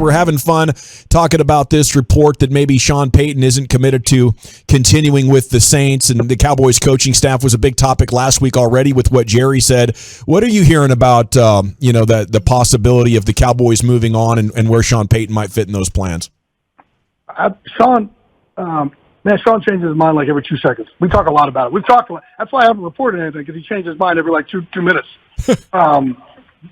We're having fun talking about this report that maybe Sean Payton isn't committed to continuing with the Saints, and the Cowboys coaching staff was a big topic last week already with what Jerry said. What are you hearing about the possibility of the Cowboys moving on and where Sean Payton might fit in those plans? Sean changes his mind like every 2 seconds. We talk a lot about it. We've talked a lot. That's why I haven't reported anything, because he changes his mind every two minutes. But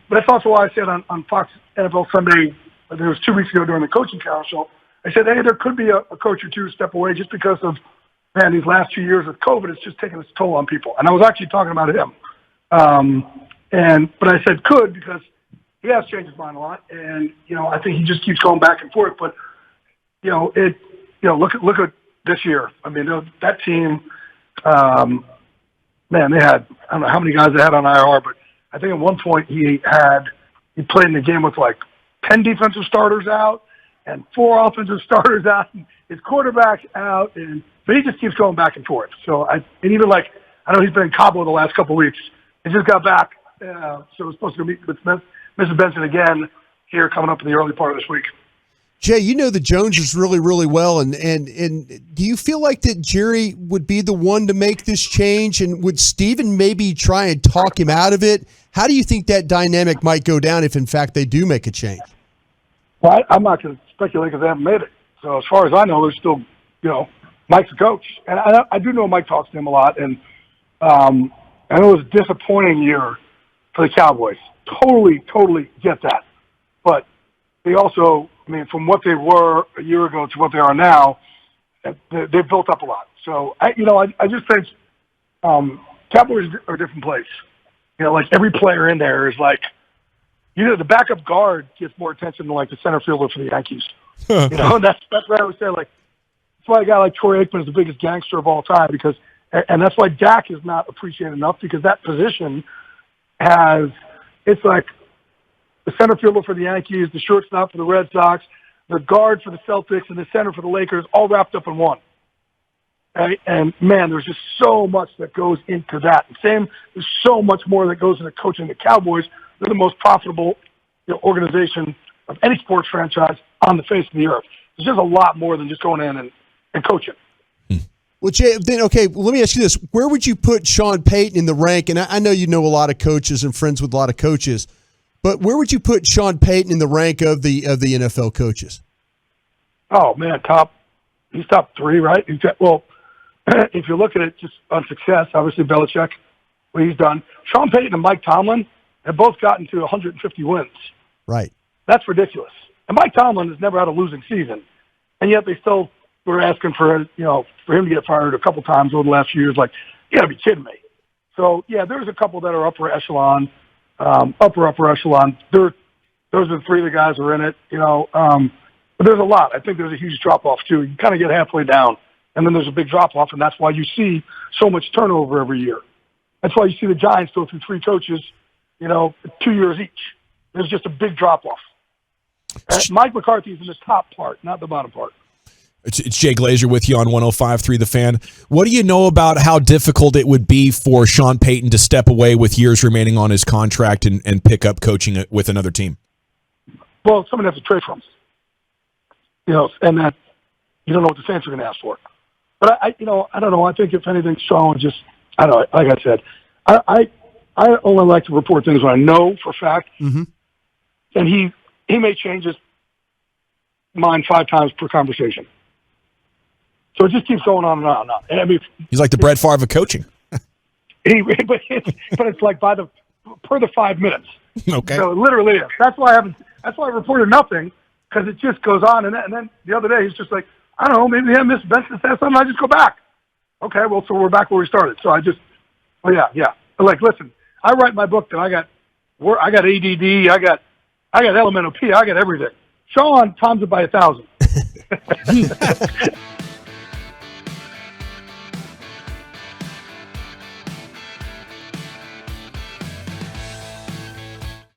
that's also why I said on Fox NFL Sunday, I think it was 2 weeks ago during the coaching council, I said, hey, there could be a coach or two step away just because of, these last 2 years of COVID, it's just taking its toll on people. And I was actually talking about him. But I said could because he has changed his mind a lot. And, I think he just keeps going back and forth. But, look at this year. I mean, that team, they had, I don't know how many guys they had on IR, but I think at one point he played in the game with like 10 defensive starters out and 4 offensive starters out, and his quarterback's out, but he just keeps going back and forth. So I know he's been in Cabo the last couple of weeks. He just got back, so we're supposed to meet with Mrs. Benson again here coming up in the early part of this week. Jay, you know the Joneses really, really well, and do you feel like that Jerry would be the one to make this change, and would Steven maybe try and talk him out of it? How do you think that dynamic might go down if, in fact, they do make a change? Well, I'm not going to speculate because they haven't made it. So as far as I know, there's still, Mike's the coach. And I do know Mike talks to him a lot, and I know it was a disappointing year for the Cowboys. Totally get that. But they also, from what they were a year ago to what they are now, they've built up a lot. So, I just think Cowboys are a different place. Like every player in there is like, the backup guard gets more attention than like the center fielder for the Yankees. That's what I would say. Like, that's why a guy like Troy Aikman is the biggest gangster of all time, and that's why Dak is not appreciated enough, because that position it's like the center fielder for the Yankees, the shortstop for the Red Sox, the guard for the Celtics, and the center for the Lakers, all wrapped up in one. And man, there's just so much that goes into that. There's so much more that goes into coaching the Cowboys. They're the most profitable organization of any sports franchise on the face of the earth. There's just a lot more than just going in and coaching. Well, Jay, then, let me ask you this. Where would you put Sean Payton in the rank? And I know you know a lot of coaches and friends with a lot of coaches, but where would you put Sean Payton in the rank of the NFL coaches? Oh, man, he's top 3, right? If you look at it just on success, obviously Belichick, what he's done. Sean Payton and Mike Tomlin have both gotten to 150 wins. Right. That's ridiculous. And Mike Tomlin has never had a losing season, and yet they still were asking for him to get fired a couple times over the last few years. Like, you got to be kidding me. So, yeah, there's a couple that are upper echelon. Those are the 3 of the guys who are in it, but there's a lot. I think there's a huge drop-off, too. You kind of get halfway down, and then there's a big drop-off, and that's why you see so much turnover every year. That's why you see the Giants go through 3 coaches, 2 years each. There's just a big drop-off. Mike McCarthy is in the top part, not the bottom part. It's Jay Glazer with you on 105.3 The Fan. What do you know about how difficult it would be for Sean Payton to step away with years remaining on his contract and pick up coaching with another team? Well, someone has to trade for him. And that you don't know what the Saints are going to ask for. But I don't know. I think if anything, Sean would just, I don't know. Like I said, I only like to report things when I know for a fact. Mm-hmm. And he may change his mind 5 times per conversation. So it just keeps going on and on and on. And I mean, he's like the Brett Favre of coaching. But it's like per the 5 minutes. Okay. So it literally is. That's why I reported nothing, because it just goes on. And then the other day he's just like, I don't know, maybe Mr. Benson says something. I just go back. Okay, well, so we're back where we started. So yeah. Like, listen, I write my book that I got ADD, I got elemental P, I got everything. Sean times it by 1,000.